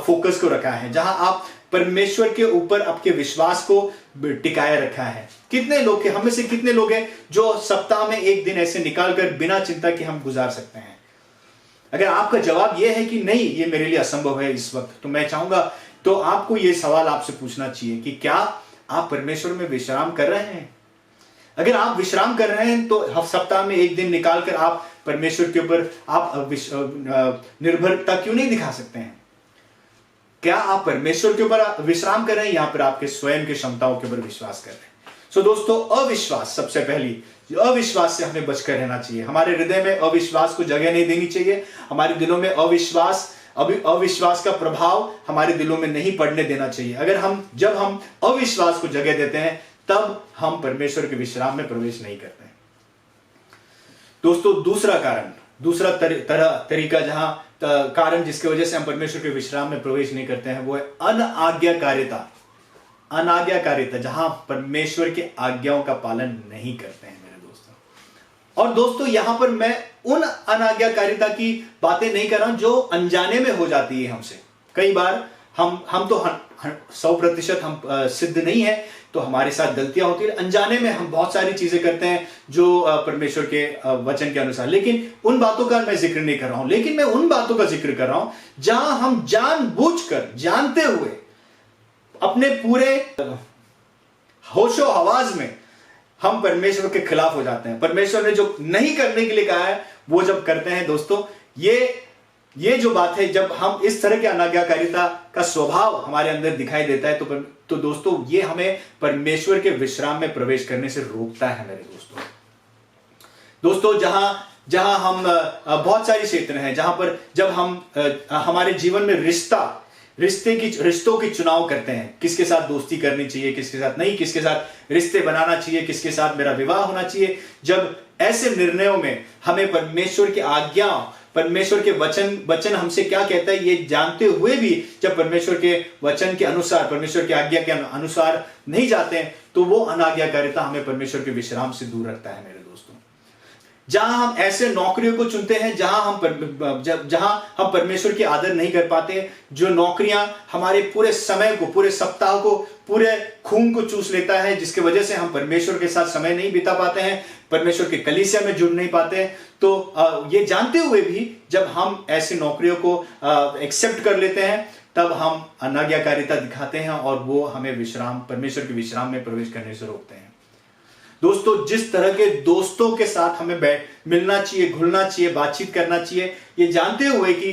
फोकस को रखा है, जहां आप परमेश्वर के ऊपर आपके विश्वास को टिकाए रखा है। कितने लोग, हम में से कितने लोग हैं जो सप्ताह में एक दिन ऐसे निकालकर बिना चिंता के हम गुजार सकते हैं? अगर आपका जवाब यह है कि नहीं, ये मेरे लिए असंभव है इस वक्त, तो मैं चाहूंगा तो आपको यह सवाल आपसे पूछना चाहिए कि क्या आप परमेश्वर में विश्राम कर रहे हैं? अगर आप विश्राम कर रहे हैं तो सप्ताह में एक दिन निकालकर आप परमेश्वर के ऊपर आप निर्भरता क्यों नहीं दिखा सकते हैं? क्या आप परमेश्वर के ऊपर विश्राम कर रहे हैं, यहां पर आपके स्वयं की क्षमताओं के ऊपर विश्वास कर रहे हैं? सो दोस्तों, अविश्वास, सबसे पहली अविश्वास से हमें बचकर रहना चाहिए। हमारे हृदय में अविश्वास को जगह नहीं देनी चाहिए। हमारे दिलों में अविश्वास का प्रभाव हमारे दिलों में नहीं पड़ने देना चाहिए। जब हम अविश्वास को जगह देते हैं, तब हम परमेश्वर के विश्राम में प्रवेश नहीं करते हैं। दोस्तों, दूसरा तरीका कारण जिसकी वजह से हम परमेश्वर के विश्राम में प्रवेश नहीं करते हैं, वो है अनाज्ञाकारिता, जहां परमेश्वर के आज्ञाओं का पालन नहीं करते हैं मेरे दोस्तों। और दोस्तों, यहां पर मैं उन अनाज्ञाकारिता की बातें नहीं कर रहा हूं जो अनजाने में हो जाती है हमसे। कई बार हम तो 100% हम सिद्ध नहीं है, तो हमारे साथ गलतियां होती है, अनजाने में हम बहुत सारी चीजें करते हैं जो परमेश्वर के वचन के अनुसार। लेकिन उन बातों का मैं जिक्र नहीं कर रहा हूं, लेकिन मैं उन बातों का जिक्र कर रहा हूं जहां हम जानबूझकर, जानते हुए, अपने पूरे होशो हवास में हम परमेश्वर के खिलाफ हो जाते हैं। परमेश्वर ने जो नहीं करने के लिए कहा है वो जब करते हैं दोस्तों, ये जो बात है, जब हम इस तरह की अनाज्ञाकारिता का स्वभाव हमारे अंदर दिखाई देता है, तो दोस्तों ये हमें परमेश्वर के विश्राम में प्रवेश करने से रोकता है मेरे दोस्तों। जहां हम बहुत सारे क्षेत्र हैं जहां पर जब हम हमारे जीवन में रिश्तों की चुनाव करते हैं, किसके साथ दोस्ती करनी चाहिए, किसके साथ नहीं, किसके साथ रिश्ते बनाना चाहिए, किसके साथ मेरा विवाह होना चाहिए, जब ऐसे निर्णयों में हमें परमेश्वर की आज्ञा, परमेश्वर के वचन हमसे क्या कहता है ये जानते हुए भी जब परमेश्वर के वचन के अनुसार, परमेश्वर की आज्ञा के अनुसार नहीं जाते हैं, तो वो अनाज्ञाकारिता हमें परमेश्वर के विश्राम से दूर रखता है मेरे दोस्तों। जहां हम ऐसे नौकरियों को चुनते हैं जहां हम परमेश्वर की आदर नहीं कर पाते, जो नौकरियां हमारे पूरे समय को, पूरे सप्ताह को, पूरे खून को चूस लेता है, जिसकी वजह से हम परमेश्वर के साथ समय नहीं बिता पाते हैं, परमेश्वर के कलीसिया में जुड़ नहीं पाते हैं, तो ये जानते हुए भी जब हम ऐसी नौकरियों को एक्सेप्ट कर लेते हैं, तब हम अनाज्ञाकारिता दिखाते हैं और वो हमें परमेश्वर के विश्राम में प्रवेश करने से रोकते हैं। दोस्तों, जिस तरह के दोस्तों के साथ हमें मिलना चाहिए, घुलना चाहिए, बातचीत करना चाहिए, ये जानते हुए कि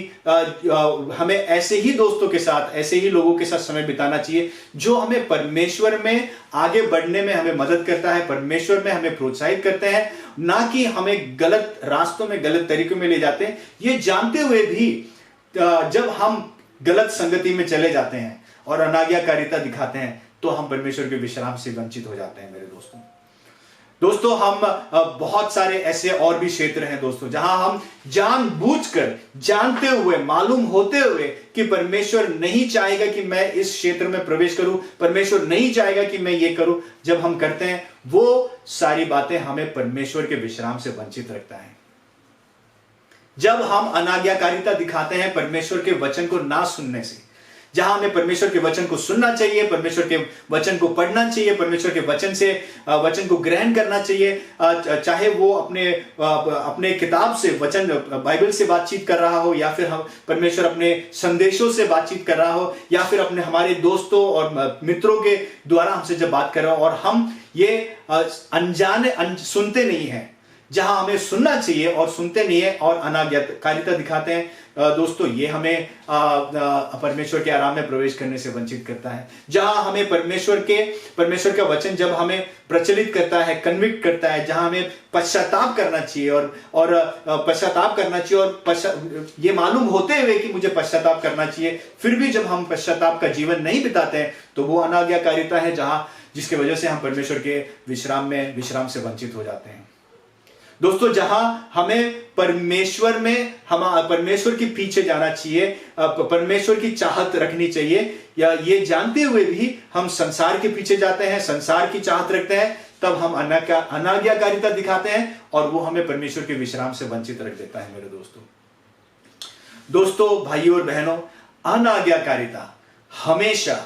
हमें ऐसे ही दोस्तों के साथ, ऐसे ही लोगों के साथ समय बिताना चाहिए जो हमें परमेश्वर में आगे बढ़ने में हमें मदद करता है, परमेश्वर में हमें प्रोत्साहित करते हैं, ना कि हमें गलत रास्तों में, गलत तरीकों में ले जाते हैं। ये जानते हुए भी जब हम गलत संगति में चले जाते हैं और अनाज्ञाकारिता दिखाते हैं, तो हम परमेश्वर के विश्राम से वंचित हो जाते हैं मेरे दोस्तों। हम बहुत सारे ऐसे और भी क्षेत्र हैं दोस्तों जहां हम जानबूझकर, जानते हुए, मालूम होते हुए कि परमेश्वर नहीं चाहेगा कि मैं इस क्षेत्र में प्रवेश करूं, परमेश्वर नहीं चाहेगा कि मैं ये करूं, जब हम करते हैं वो सारी बातें हमें परमेश्वर के विश्राम से वंचित रखता है। जब हम अनाज्ञाकारिता दिखाते हैं परमेश्वर के वचन को ना सुनने से, जहां हमें परमेश्वर के वचन को सुनना चाहिए, परमेश्वर के वचन को पढ़ना चाहिए, परमेश्वर के वचन को ग्रहण करना चाहिए, चाहे वो अपने किताब से, वचन बाइबल से बातचीत कर रहा हो, या फिर हम परमेश्वर अपने संदेशों से बातचीत कर रहा हो, या फिर अपने हमारे दोस्तों और मित्रों के द्वारा हमसे जब बात कर रहा हो, और हम ये अनजाने सुनते नहीं हैं, जहां हमें सुनना चाहिए और सुनते नहीं है और अनाज्ञाकारिता दिखाते हैं, दोस्तों ये हमें परमेश्वर के आराम में प्रवेश करने से वंचित करता है। जहां हमें परमेश्वर का वचन जब हमें प्रचलित करता है, कन्विक्ट करता है, जहां हमें पश्चाताप करना चाहिए और पश्चाताप करना चाहिए, और ये मालूम होते हुए कि मुझे पश्चाताप करना चाहिए, फिर भी जब हम पश्चाताप का जीवन नहीं बिताते हैं, तो वो अनाज्ञाकारिता है जिसकी वजह से हम परमेश्वर के विश्राम से वंचित हो जाते हैं। दोस्तों, जहां हमें परमेश्वर में हम परमेश्वर के पीछे जाना चाहिए, परमेश्वर की चाहत रखनी चाहिए, या ये जानते हुए भी हम संसार के पीछे जाते हैं, संसार की चाहत रखते हैं, तब हम अनाज्ञाकारिता दिखाते हैं और वो हमें परमेश्वर के विश्राम से वंचित रख देता है। मेरे दोस्तों, भाइयों और बहनों, अनाज्ञाकारिता हमेशा,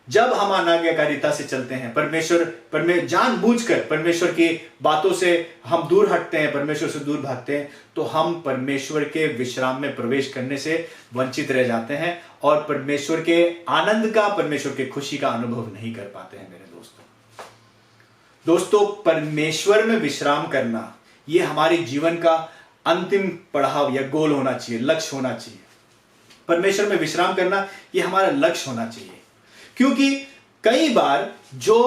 जब हम अनाज्ञाकारिता से चलते हैं, परमेश्वर जानबूझकर परमेश्वर की बातों से हम दूर हटते हैं, परमेश्वर से दूर भागते हैं, तो हम परमेश्वर के विश्राम में प्रवेश करने से वंचित रह जाते हैं और परमेश्वर के आनंद का, परमेश्वर के खुशी का अनुभव नहीं कर पाते हैं। मेरे दोस्तों, परमेश्वर में विश्राम करना यह हमारे जीवन का अंतिम पड़ाव या गोल होना चाहिए, लक्ष्य होना चाहिए। परमेश्वर में विश्राम करना यह हमारा लक्ष्य होना चाहिए, क्योंकि कई बार जो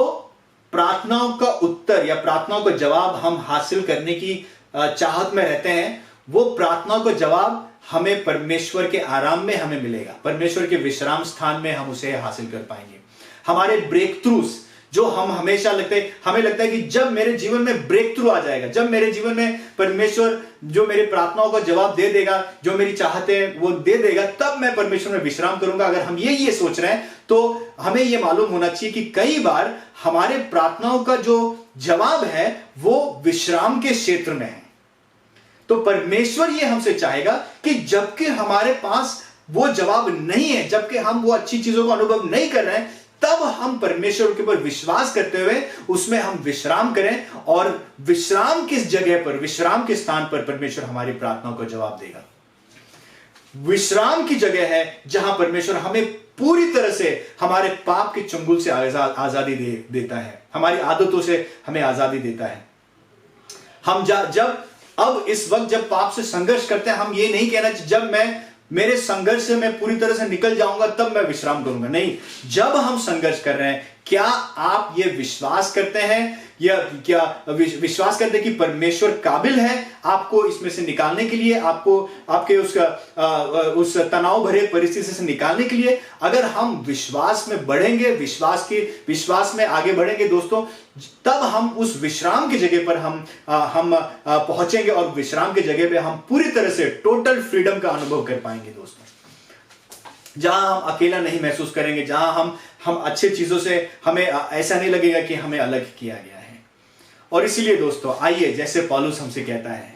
प्रार्थनाओं का उत्तर या प्रार्थनाओं का जवाब हम हासिल करने की चाहत में रहते हैं, वो प्रार्थनाओं का जवाब हमें परमेश्वर के आराम में हमें मिलेगा, परमेश्वर के विश्राम स्थान में हम उसे हासिल कर पाएंगे। हमारे ब्रेक थ्रूज जो हमें लगता है कि जब मेरे जीवन में ब्रेक थ्रू आ जाएगा, जब मेरे जीवन में परमेश्वर जो मेरी प्रार्थनाओं का जवाब दे देगा, जो मेरी चाहते हैं वो दे देगा, तब मैं परमेश्वर में विश्राम करूंगा। अगर हम ये सोच रहे हैं तो हमें ये मालूम होना चाहिए कि कई बार हमारे प्रार्थनाओं का जो जवाब है वो विश्राम के क्षेत्र में है। तो परमेश्वर ये हमसे चाहेगा कि जबकि हमारे पास वो जवाब नहीं है, जबकि हम वो अच्छी चीजों का अनुभव नहीं कर रहे हैं, तब हम परमेश्वर के ऊपर विश्वास करते हुए उसमें हम विश्राम करें, और विश्राम किस जगह पर, विश्राम के स्थान पर परमेश्वर हमारी प्रार्थनाओं का जवाब देगा। विश्राम की जगह है जहां परमेश्वर हमें पूरी तरह से हमारे पाप के चंगुल से आजादी देता है, हमारी आदतों से हमें आजादी देता है। हम अब इस वक्त जब पाप से संघर्ष करते हैं, हम ये नहीं कहना जब मेरे संघर्ष से मैं पूरी तरह से निकल जाऊंगा तब मैं विश्राम करूंगा, नहीं। जब हम संघर्ष कर रहे हैं, क्या आप ये विश्वास करते हैं, या क्या विश्वास करते हैं कि परमेश्वर काबिल है आपको इसमें से निकालने के लिए, आपको आपके उस तनाव भरे परिस्थिति से निकालने के लिए? अगर हम विश्वास में बढ़ेंगे, विश्वास में आगे बढ़ेंगे दोस्तों, तब हम उस विश्राम की जगह पर हम पहुंचेंगे, और विश्राम की जगह पे हम पूरी तरह से टोटल फ्रीडम का अनुभव कर पाएंगे दोस्तों, जहां हम अकेला नहीं महसूस करेंगे, जहां हम अच्छी चीजों से हमें ऐसा नहीं लगेगा कि हमें अलग किया गया है। और इसीलिए दोस्तों, आइए, जैसे पौलुस हमसे कहता है,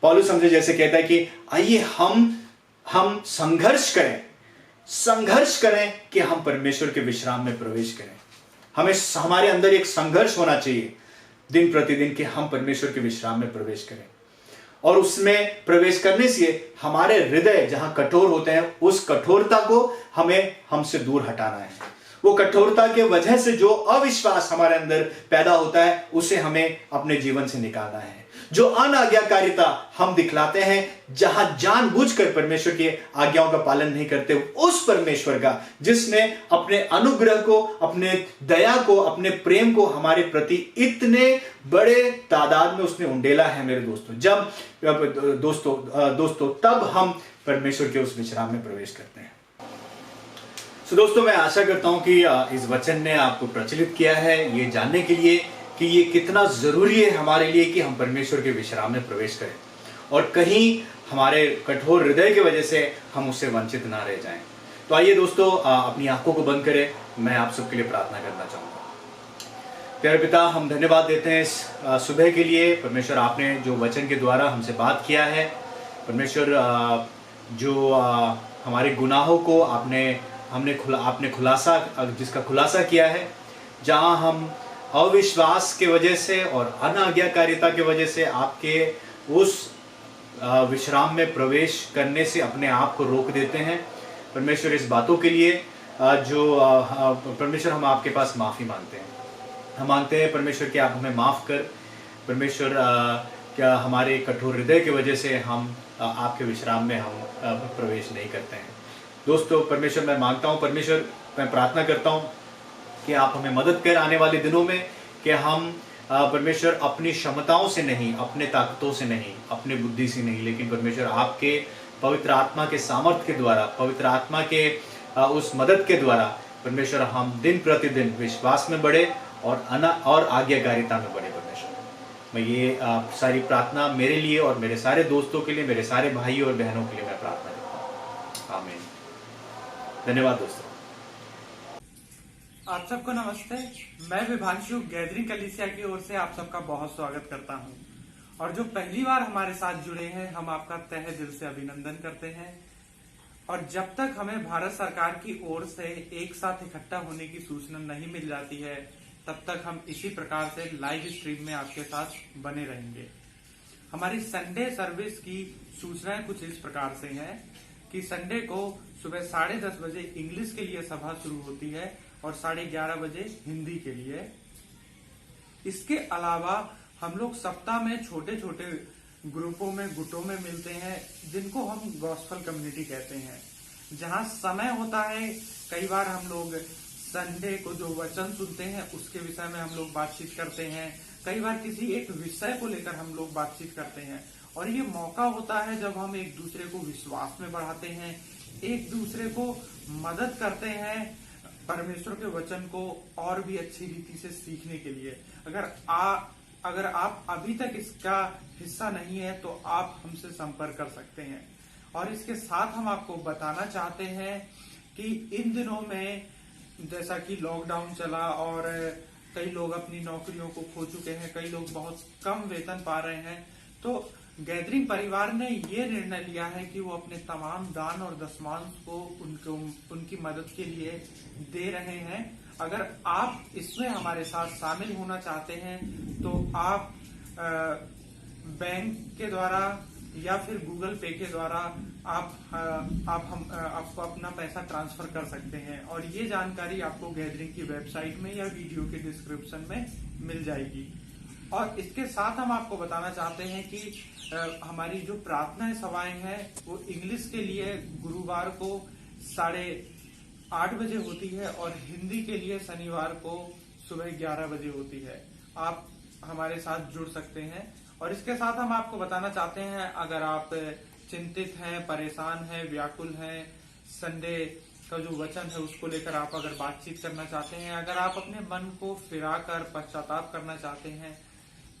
पौलुस हमसे जैसे कहता है कि आइए हम संघर्ष करें कि हम परमेश्वर के विश्राम में प्रवेश करें। हमारे अंदर एक संघर्ष होना चाहिए दिन प्रतिदिन कि हम परमेश्वर के विश्राम में प्रवेश करें, और उसमें प्रवेश करने से हमारे हृदय जहां कठोर होते हैं, उस कठोरता को हमसे दूर हटाना है। वो कठोरता के वजह से जो अविश्वास हमारे अंदर पैदा होता है, उसे हमें अपने जीवन से निकालना है। जो अनाज्ञाकारिता हम दिखलाते हैं, जहां जानबूझकर परमेश्वर की आज्ञाओं का पालन नहीं करते, उस परमेश्वर का जिसने अपने अनुग्रह को, अपने दया को, अपने प्रेम को हमारे प्रति इतने बड़े तादाद में उसने उंडेला है मेरे दोस्तों, तब हम परमेश्वर के उस विश्राम में प्रवेश करते हैं। दोस्तों, मैं आशा करता हूं कि इस वचन ने आपको प्रचलित किया है ये जानने के लिए कि ये कितना जरूरी है हमारे लिए कि हम परमेश्वर के विश्राम में प्रवेश करें, और कहीं हमारे कठोर हृदय की वजह से हम उससे वंचित ना रह जाएं। तो आइए दोस्तों, अपनी आंखों को बंद करें, मैं आप सबके लिए प्रार्थना करना चाहूंगा। प्यारे पिता, हम धन्यवाद देते हैं इस सुबह के लिए। परमेश्वर, आपने जो वचन के द्वारा हमसे बात किया है, परमेश्वर, जो हमारे गुनाहों को आपने जिसका खुलासा किया है, जहां हम अविश्वास के वजह से और अनाज्ञाकारिता के वजह से आपके उस विश्राम में प्रवेश करने से अपने आप को रोक देते हैं। परमेश्वर, इस बातों के लिए परमेश्वर, हम आपके पास माफ़ी मांगते हैं। हम मांगते हैं परमेश्वर कि आप हमें माफ़ कर। परमेश्वर, क्या हमारे कठोर हृदय की वजह से हम आपके विश्राम में हम प्रवेश नहीं करते हैं। दोस्तों, परमेश्वर, मैं मांगता हूँ, परमेश्वर, मैं प्रार्थना करता हूँ कि आप हमें मदद कर आने वाले दिनों में, कि हम परमेश्वर अपनी क्षमताओं से नहीं, अपने ताकतों से नहीं, अपनी बुद्धि से नहीं, लेकिन परमेश्वर आपके पवित्र आत्मा के सामर्थ्य के द्वारा, पवित्र आत्मा के उस मदद के द्वारा परमेश्वर हम दिन प्रतिदिन विश्वास में बढ़े और आज्ञाकारिता में बढ़े। परमेश्वर, मैं ये सारी प्रार्थना मेरे लिए और मेरे सारे दोस्तों के लिए, मेरे सारे भाई और बहनों के लिए मैं प्रार्थना करता हूँ। आमीन। धन्यवाद दोस्तों। आप सबको नमस्ते। मैं विभांशु गैदरिंग कलीसिया की ओर से आप सबका बहुत स्वागत करता हूं। और जो पहली बार हमारे साथ जुड़े हैं, हम आपका तहे दिल से अभिनंदन करते हैं। और जब तक हमें भारत सरकार की ओर से एक साथ इकट्ठा होने की सूचना नहीं मिल जाती है, तब तक हम इसी प्रकार से लाइव स्ट्रीम में आपके साथ बने रहेंगे। हमारी संडे सर्विस की सूचनाएं कुछ इस प्रकार से हैं कि संडे को सुबह 10:30 बजे इंग्लिश के लिए सभा शुरू होती है और 11:30 बजे हिंदी के लिए। इसके अलावा हम लोग सप्ताह में छोटे छोटे ग्रुपों में, गुटों में मिलते हैं, जिनको हम गॉस्पेल कम्युनिटी कहते हैं, जहां समय होता है। कई बार हम लोग संडे को जो वचन सुनते हैं उसके विषय में हम लोग बातचीत करते हैं। कई बार किसी एक विषय को लेकर हम लोग बातचीत करते हैं। और ये मौका होता है जब हम एक दूसरे को विश्वास में बढ़ाते हैं, एक दूसरे को मदद करते हैं परमेश्वर के वचन को और भी अच्छी रीति से सीखने के लिए। अगर आप अभी तक इसका हिस्सा नहीं है तो आप हमसे संपर्क कर सकते हैं। और इसके साथ हम आपको बताना चाहते हैं कि इन दिनों में जैसा कि लॉकडाउन चला और कई लोग अपनी नौकरियों को खो चुके हैं, कई लोग बहुत कम वेतन पा रहे हैं, तो गैदरिंग परिवार ने ये निर्णय लिया है कि वो अपने तमाम दान और दशमांश को उनकी मदद के लिए दे रहे हैं। अगर आप इसमें हमारे साथ शामिल होना चाहते हैं तो आप बैंक के द्वारा या फिर गूगल पे के द्वारा आपको अपना पैसा ट्रांसफर कर सकते हैं। और ये जानकारी आपको गैदरिंग की वेबसाइट में या वीडियो के डिस्क्रिप्शन में मिल जाएगी। और इसके साथ हम आपको बताना चाहते हैं कि हमारी जो प्रार्थना सभाएं हैं वो इंग्लिश के लिए गुरुवार को 8:30 बजे होती है और हिंदी के लिए शनिवार को सुबह 11 बजे होती है। आप हमारे साथ जुड़ सकते हैं। और इसके साथ हम आपको बताना चाहते हैं, अगर आप चिंतित हैं, परेशान हैं, व्याकुल हैं, संडे का जो वचन है उसको लेकर आप अगर बातचीत करना चाहते हैं, अगर आप अपने मन को फिराकर पश्चाताप करना चाहते हैं,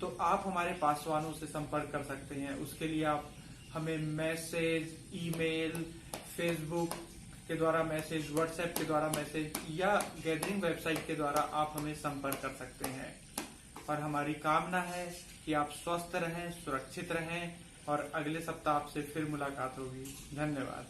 तो आप हमारे पासवानों से संपर्क कर सकते हैं। उसके लिए आप हमें मैसेज, ईमेल, फेसबुक के द्वारा मैसेज, व्हाट्सएप के द्वारा मैसेज या गैदरिंग वेबसाइट के द्वारा आप हमें संपर्क कर सकते हैं। और हमारी कामना है कि आप स्वस्थ रहें, सुरक्षित रहें और अगले सप्ताह आपसे फिर मुलाकात होगी। धन्यवाद।